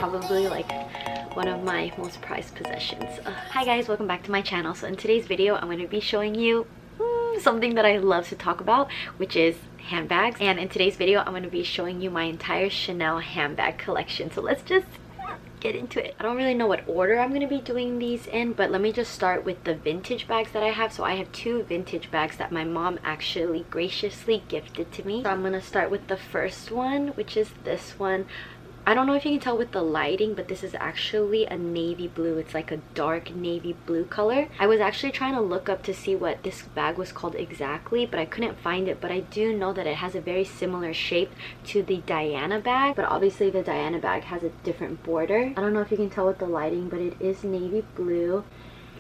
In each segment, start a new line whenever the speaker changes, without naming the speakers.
probably like one of my most prized possessions. Hi guys, welcome back to my channel. So in today's video I'm going to be showing you something that I love to talk about, which is handbags. And in today's video I'm going to be showing you my entire Chanel handbag collection. So let's just get into it. I don't really know what order I'm going to be doing these in, but let me just start with the vintage bags that I have. So I have two vintage bags that my mom actually graciously gifted to me. So I'm going to start with the first one, which is this one. I don't know if you can tell with the lighting, but this is actually a navy blue. It's like a dark navy blue color. I was actually trying to look up to see what this bag was called exactly, but I couldn't find it. But I do know that it has a very similar shape to the Diana bag, but obviously the Diana bag has a different border. I don't know if you can tell with the lighting, but it is navy blue.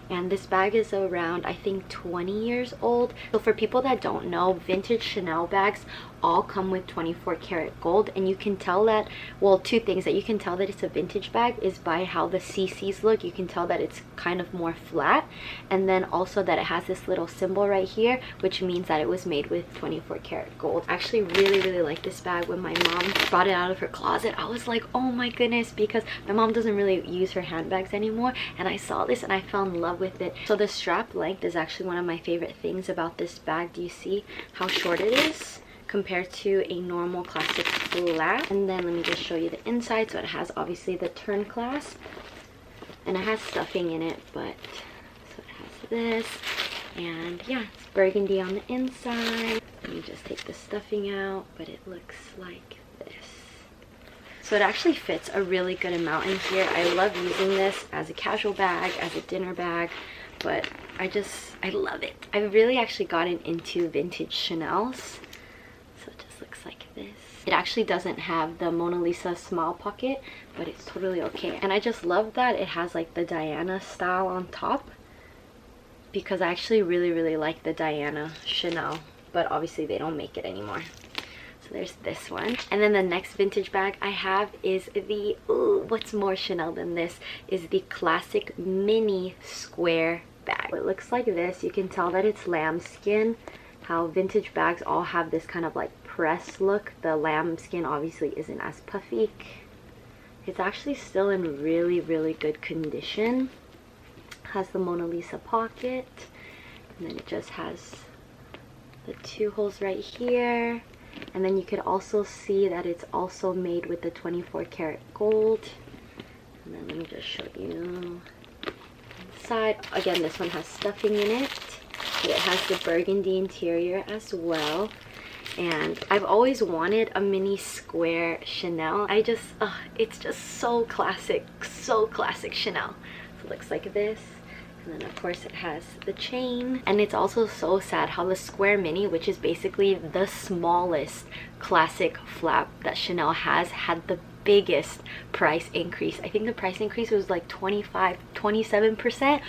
And this bag is around, I think, 20 years old. So for people that don't know, vintage Chanel bags all come with 24 karat gold, and you can tell that, well, two things that you can tell that it's a vintage bag is by how the CCs look. You can tell that it's kind of more flat, and then also that it has this little symbol right here, which means that it was made with 24 karat gold. I actually really like this bag. When my mom brought it out of her closet, I was like, oh my goodness, because my mom doesn't really use her handbags anymore, and I saw this and I fell in love with it. So the strap length is actually one of my favorite things about this bag. Do you see how short it is compared to a normal classic flap? And then let me just show you the inside. So it has obviously the turn clasp, and it has stuffing in it, but so it has this, and yeah, it's burgundy on the inside. Let me just take the stuffing out, but it looks like this. So it actually fits a really good amount in here. I love using this as a casual bag, as a dinner bag, but I love it. I've really actually gotten into vintage Chanel's. So it just looks like this. It actually doesn't have the Mona Lisa smile pocket, but it's totally okay. And I just love that it has like the Diana style on top, because I actually really like the Diana Chanel, but obviously they don't make it anymore. So there's this one. And then the next vintage bag I have is the, ooh, what's more Chanel than this, is the classic mini square bag. It looks like this. You can tell that it's lambskin. How vintage bags all have this kind of like press look. The lambskin obviously isn't as puffy. It's actually still in really good condition. Has the Mona Lisa pocket, and then it just has the two holes right here. And then you could also see that it's also made with the 24 karat gold. And then let me just show you inside. Again, this one has stuffing in it. It has the burgundy interior as well. And I've always wanted a mini square Chanel. It's just so classic Chanel. So it looks like this. And then of course it has the chain. And it's also so sad how the square mini, which is basically the smallest classic flap that Chanel has, had the biggest price increase. I think the price increase was like 27%.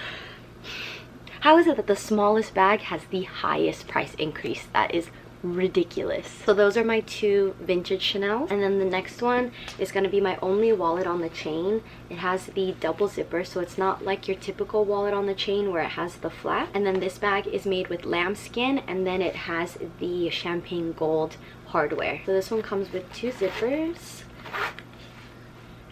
How is it that the smallest bag has the highest price increase? That is ridiculous. So those are my two vintage Chanel. And then the next one is going to be my only wallet on the chain. It has the double zipper, so it's not like your typical wallet on the chain where it has the flap. And then this bag is made with lambskin, and then it has the champagne gold hardware. So this one comes with two zippers,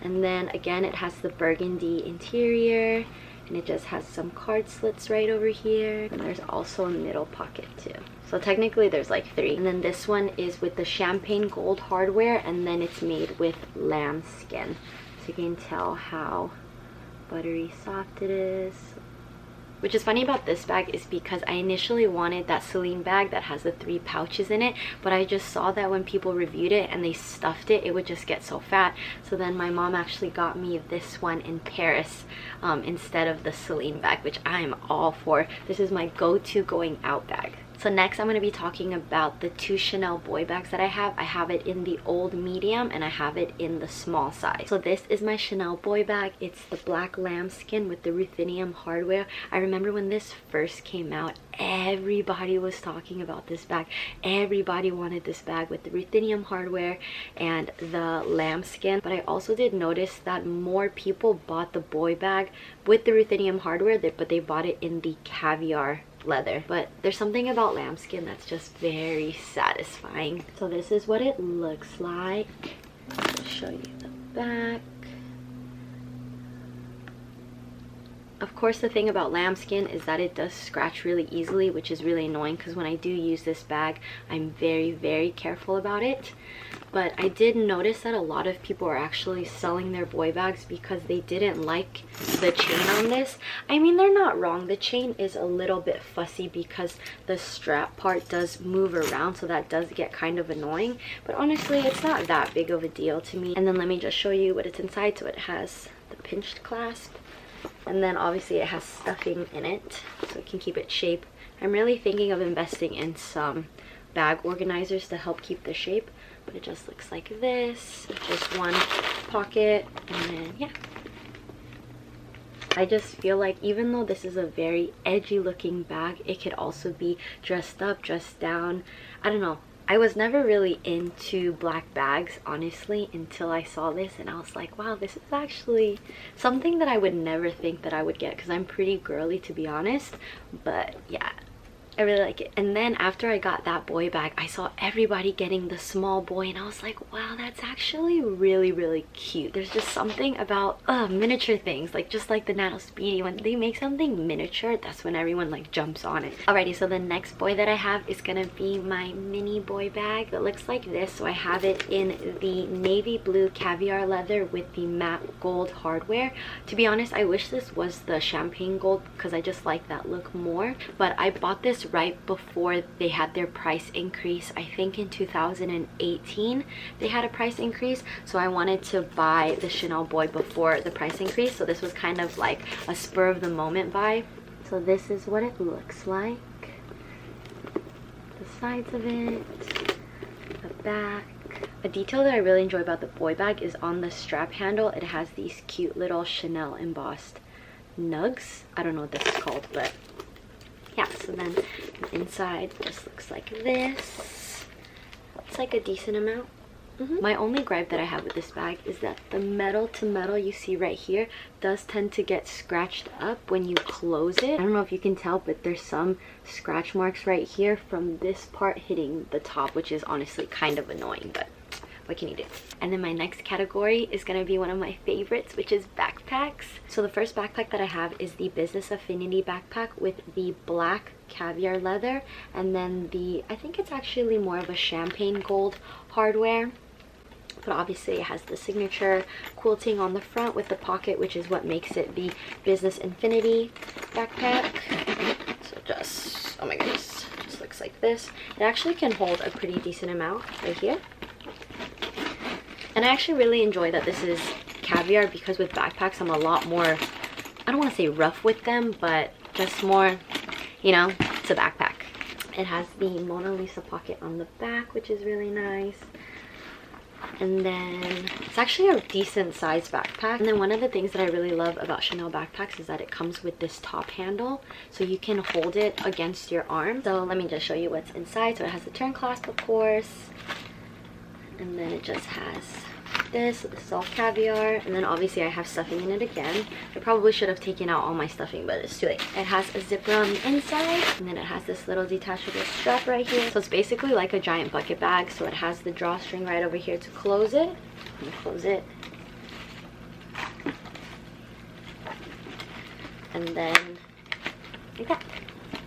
and then again it has the burgundy interior, and it just has some card slits right over here, and there's also a middle pocket too. So technically there's like three. And then this one is with the champagne gold hardware, and then it's made with lambskin. So you can tell how buttery soft it is. Which is funny about this bag is because I initially wanted that Celine bag that has the 3 pouches in it, but I just saw that when people reviewed it and they stuffed it, it would just get so fat. So then my mom actually got me this one in Paris instead of the Celine bag, which I am all for. This is my go-to going out bag. So next I'm going to be talking about the two Chanel boy bags that I have. I have it in the old medium and I have it in the small size. So this is my Chanel boy bag. It's the black lambskin with the ruthenium hardware. I remember when this first came out, everybody was talking about this bag. Everybody wanted this bag with the ruthenium hardware and the lambskin. But I also did notice that more people bought the boy bag with the ruthenium hardware, but they bought it in the caviar leather. But there's something about lambskin that's just very satisfying. So this is what it looks like. I'll show you the back. Of course, the thing about lambskin is that it does scratch really easily, which is really annoying because when I do use this bag, I'm very careful about it. But I did notice that a lot of people are actually selling their boy bags because they didn't like the chain on this. I mean, they're not wrong. The chain is a little bit fussy because the strap part does move around, so that does get kind of annoying. But honestly, it's not that big of a deal to me. And then let me just show you what it's inside. So it has the pinched clasp, and then obviously it has stuffing in it so it can keep its shape. I'm really thinking of investing in some bag organizers to help keep the shape. But it just looks like this. It's just one pocket, and then yeah. I just feel like even though this is a very edgy looking bag, it could also be dressed up, dressed down. I don't know. I was never really into black bags, honestly, until I saw this, and I was like, wow, this is actually something that I would never think that I would get because I'm pretty girly, to be honest. But yeah, I really like it. And then after I got that boy bag, I saw everybody getting the small boy, and I was like, wow, that's actually really cute. There's just something about miniature things, like just like the Nano Speedy, when they make something miniature, that's when everyone like jumps on it. Alrighty, so the next boy that I have is gonna be my mini boy bag. It looks like this. So I have it in the navy blue caviar leather with the matte gold hardware. To be honest, I wish this was the champagne gold because I just like that look more, but I bought this right before they had their price increase. I think in 2018 they had a price increase, so I wanted to buy the Chanel boy before the price increase, so this was kind of like a spur of the moment buy. So this is what it looks like, the sides of it, the back. A detail that I really enjoy about the boy bag is on the strap handle, it has these cute little Chanel embossed nugs. I don't know what this is called, but yeah. So then the inside just looks like this. It's like a decent amount. My only gripe that I have with this bag is that the metal to metal you see right here does tend to get scratched up when you close it. I don't know if you can tell, but there's some scratch marks right here from this part hitting the top, which is honestly kind of annoying, but what can you do? And then my next category is going to be one of my favorites, which is backpacks. So the first backpack that I have is the Business Affinity backpack with the black caviar leather, and then the, I think it's actually more of a champagne gold hardware, but obviously it has the signature quilting on the front with the pocket, which is what makes it the Business Infinity backpack. So just, oh my goodness, it just looks like this. It actually can hold a pretty decent amount right here. And I actually really enjoy that this is caviar because with backpacks I'm a lot more, I don't want to say rough with them, but just more, you know, it's a backpack. It has the Mona Lisa pocket on the back, which is really nice. And then it's actually a decent sized backpack. And then one of the things that I really love about Chanel backpacks is that it comes with this top handle, so you can hold it against your arm. So let me just show you what's inside. So it has the turn clasp, of course, and then it just has this. So this is all caviar, and then obviously I have stuffing in it again. I probably should have taken out all my stuffing, but it's too late. It has a zipper on the inside, and then it has this little detachable strap right here. So it's basically like a giant bucket bag. So it has the drawstring right over here to close it. I'm gonna close it, and then like that.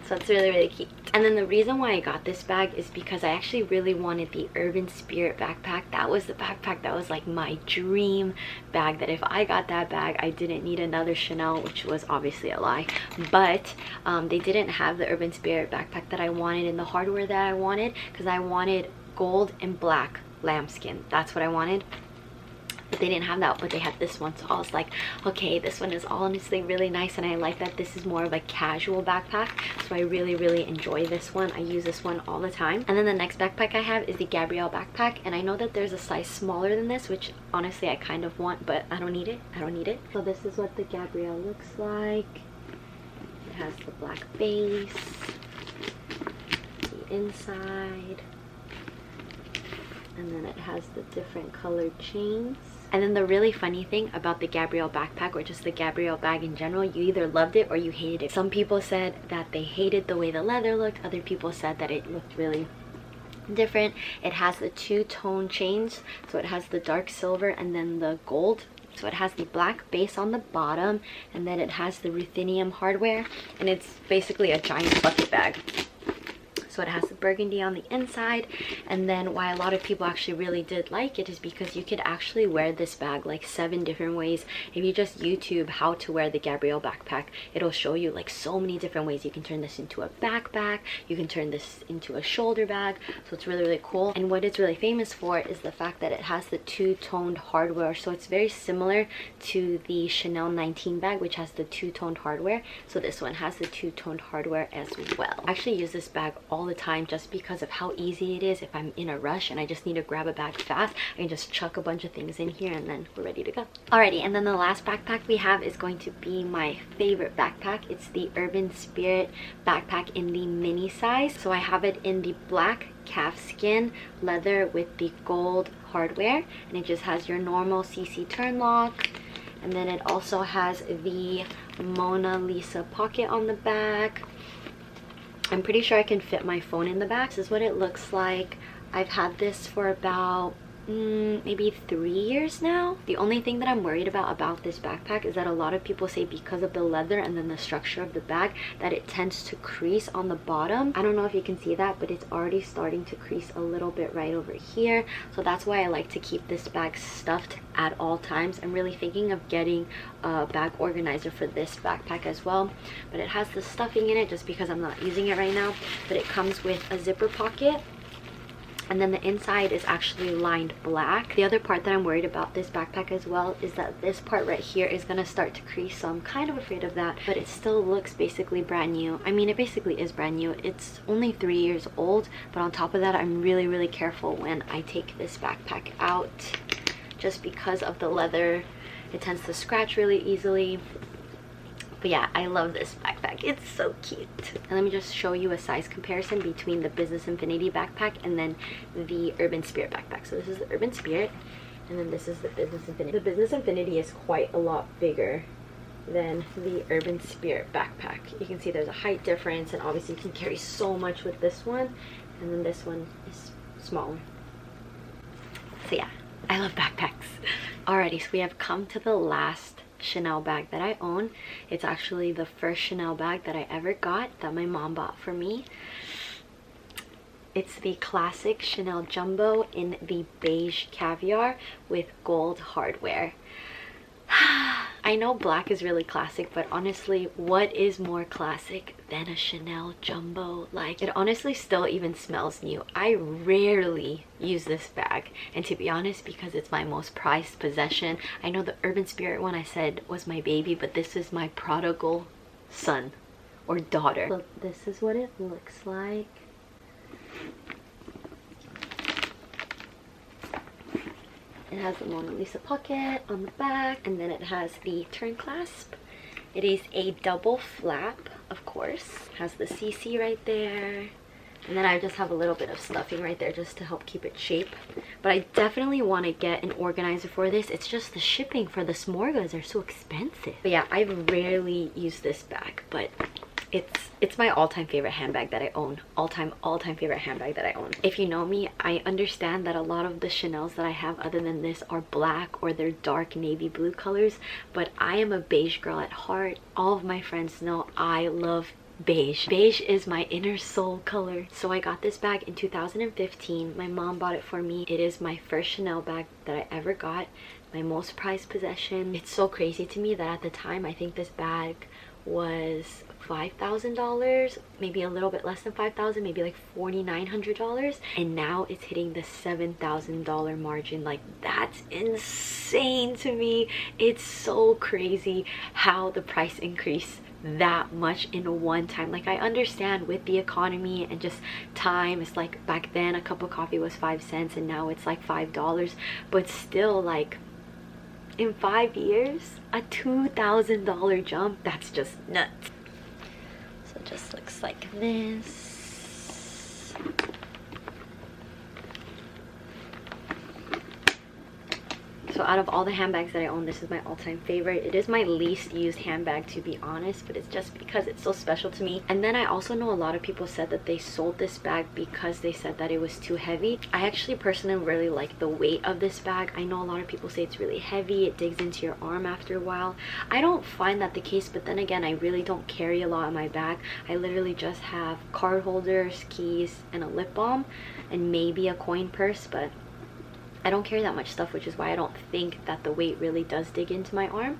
So it's really cute. And then the reason why I got this bag is because I actually really wanted the Urban Spirit backpack. That was the backpack that was like my dream bag, that if I got that bag I didn't need another Chanel, which was obviously a lie. But they didn't have the Urban Spirit backpack that I wanted in the hardware that I wanted, because I wanted gold and black lambskin. That's what I wanted. But they didn't have that, but they had this one. So I was like, okay, this one is honestly really nice, and I like that this is more of a casual backpack, so I really enjoy this one. I use this one all the time. And then the next backpack I have is the Gabrielle Backpack, and I know that there's a size smaller than this, which honestly I kind of want, but I don't need it. So this is what the Gabrielle looks like. It has the black base, the inside, and then it has the different colored chains. And then the really funny thing about the Gabrielle backpack, or just the Gabrielle bag in general, you either loved it or you hated it. Some people said that they hated the way the leather looked. Other people said that it looked really different. It has the two-tone chains, so it has the dark silver and then the gold So it has the black base on the bottom, and then it has the ruthenium hardware, and it's basically a giant bucket bag. So it has the burgundy on the inside, and then why a lot of people actually really did like it is because you could actually wear this bag like 7 different ways. If you just YouTube how to wear the Gabrielle Backpack, it'll show you like so many different ways. You can turn this into a backpack, you can turn this into a shoulder bag, so it's really, really cool. And what it's really famous for is the fact that it has the two-toned hardware, so it's very similar to the Chanel 19 bag, which has the two-toned hardware. So this one has the two-toned hardware as well. I actually use this bag all the time just because of how easy it is. If I'm in a rush and I just need to grab a bag fast, I can just chuck a bunch of things in here and then we're ready to go. Alrighty, and then the last backpack we have is going to be my favorite backpack. It's the Urban Spirit backpack in the mini size. So I have it in the black calfskin leather with the gold hardware, and it just has your normal CC turn lock, and then it also has the Mona Lisa pocket on the back. I'm pretty sure I can fit my phone in the back. This is what it looks like. I've had this for about maybe 3 years now. The only thing that I'm worried about this backpack is that a lot of people say because of the leather and then the structure of the bag that it tends to crease on the bottom. I don't know if you can see that, but it's already starting to crease a little bit right over here. So that's why I like to keep this bag stuffed at all times. I'm really thinking of getting a bag organizer for this backpack as well, but it has the stuffing in it just because I'm not using it right now. But it comes with a zipper pocket, and then the inside is actually lined black. The other part that I'm worried about this backpack as well is that this part right here is gonna start to crease, so I'm kind of afraid of that, but it still looks basically brand new. I mean, it basically is brand new. It's only 3 years old, but on top of that, I'm really, really careful when I take this backpack out just because of the leather. It tends to scratch really easily. But yeah, I love this backpack. It's so cute. And let me just show you a size comparison between the Business Infinity backpack and then the Urban Spirit backpack. So this is the Urban Spirit, and then this is the Business Infinity. The Business Infinity is quite a lot bigger than the Urban Spirit backpack. You can see there's a height difference, and obviously you can carry so much with this one, and then this one is smaller. So yeah, I love backpacks. Alrighty, so we have come to the last Chanel bag that I own. It's actually the first Chanel bag that I ever got, that my mom bought for me. It's the classic Chanel Jumbo in the beige caviar with gold hardware. I know black is really classic, but honestly, what is more classic than a Chanel Jumbo? Like, it honestly still even smells new. I rarely use this bag, and to be honest, because it's my most prized possession. I know the Urban Spirit one I said was my baby, but this is my prodigal son or daughter. So this is what it looks like. It has the Mona Lisa pocket on the back, and then it has the turn clasp. It is a double flap, of course. It has the CC right there. And then I just have a little bit of stuffing right there just to help keep it shape. But I definitely want to get an organizer for this. It's just the shipping for the smorgas are so expensive. But yeah, I've rarely used this bag, but it's my all-time favorite handbag that I own. All-time favorite handbag that I own. If you know me, I understand that a lot of the Chanels that I have other than this are black or they're dark navy blue colors, but I am a beige girl at heart. All of my friends know I love beige. Beige is my inner soul color. So I got this bag in 2015. My mom bought it for me. It is my first Chanel bag that I ever got. My most prized possession. It's so crazy to me that at the time I think this bag was $5,000, maybe a little bit less than $5,000, maybe like $4,900, and now it's hitting the $7,000 margin. Like, that's insane to me. It's so crazy how the price increased that much in one time. Like, I understand with the economy and just time, it's like back then a cup of coffee was 5 cents and now it's like $5, but still, like, in 5 years, a $2,000 jump, that's just nuts. So it just looks like this. So out of all the handbags that I own, this is my all-time favorite. It is my least used handbag, to be honest, but it's just because it's so special to me. And then I also know a lot of people said that they sold this bag because they said that it was too heavy. I actually personally really like the weight of this bag. I know a lot of people say it's really heavy, it digs into your arm after a while. I don't find that the case, but then again, I really don't carry a lot in my bag. I literally just have card holders, keys, and a lip balm, and maybe a coin purse, but I don't carry that much stuff, which is why I don't think that the weight really does dig into my arm.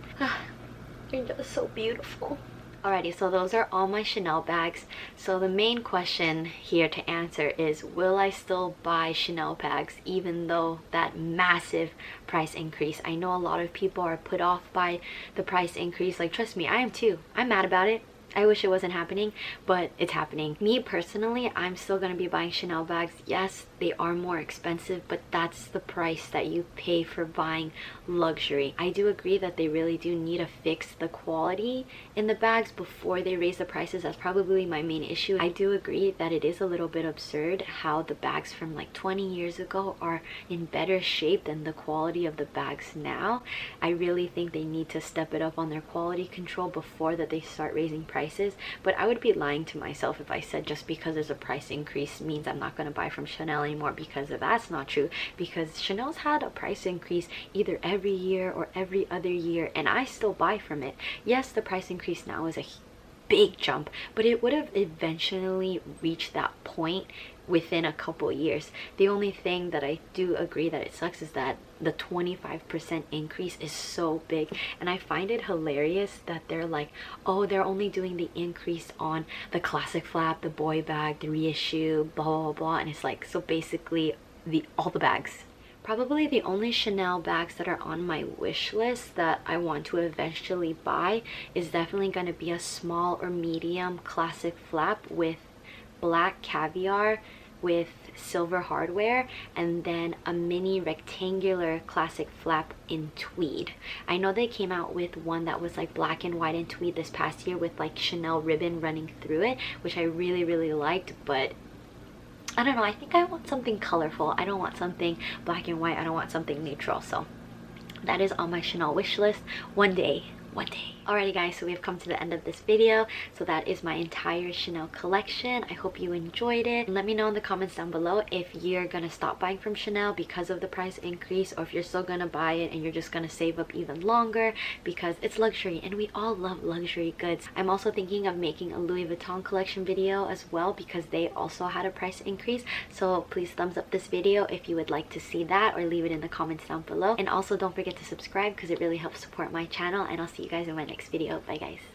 They're just so beautiful. Alrighty, so those are all my Chanel bags. So the main question here to answer is, will I still buy Chanel bags even though that massive price increase? I know a lot of people are put off by the price increase. Like, trust me, I am too. I'm mad about it. I wish it wasn't happening, but it's happening. Me personally, I'm still gonna be buying Chanel bags. Yes, they are more expensive, but that's the price that you pay for buying luxury. I do agree that they really do need to fix the quality in the bags before they raise the prices. That's probably my main issue. I do agree that it is a little bit absurd how the bags from like 20 years ago are in better shape than the quality of the bags now. I really think they need to step it up on their quality control before that they start raising prices. But I would be lying to myself if I said just because there's a price increase means I'm not going to buy from Chanel anymore, because that's not true. Because Chanel's had a price increase either every year or every other year, and I still buy from it. Yes, the price increase now is a big jump, but it would have eventually reached that point within a couple years. The only thing that I do agree that it sucks is that the 25% increase is so big, and I find it hilarious that they're like, oh, they're only doing the increase on the classic flap, the boy bag, the reissue, blah blah blah, and it's like, so basically all the bags. Probably the only Chanel bags that are on my wish list that I want to eventually buy is definitely going to be a small or medium classic flap with black caviar with silver hardware, and then a mini rectangular classic flap in tweed. I know they came out with one that was like black and white and tweed this past year with like Chanel ribbon running through it, which I really liked, but I don't know, I think I want something colorful. I don't want something black and white. I don't want something neutral. So that is on my Chanel wish list. One day. Alrighty guys, so we have come to the end of this video. So that is my entire Chanel collection. I hope you enjoyed it. Let me know in the comments down below if you're gonna stop buying from Chanel because of the price increase, or if you're still gonna buy it and you're just gonna save up even longer because it's luxury and we all love luxury goods. I'm also thinking of making a Louis Vuitton collection video as well because they also had a price increase. So please thumbs up this video if you would like to see that, or leave it in the comments down below. And also don't forget to subscribe because it really helps support my channel, and I'll see you guys in my next video. Bye guys.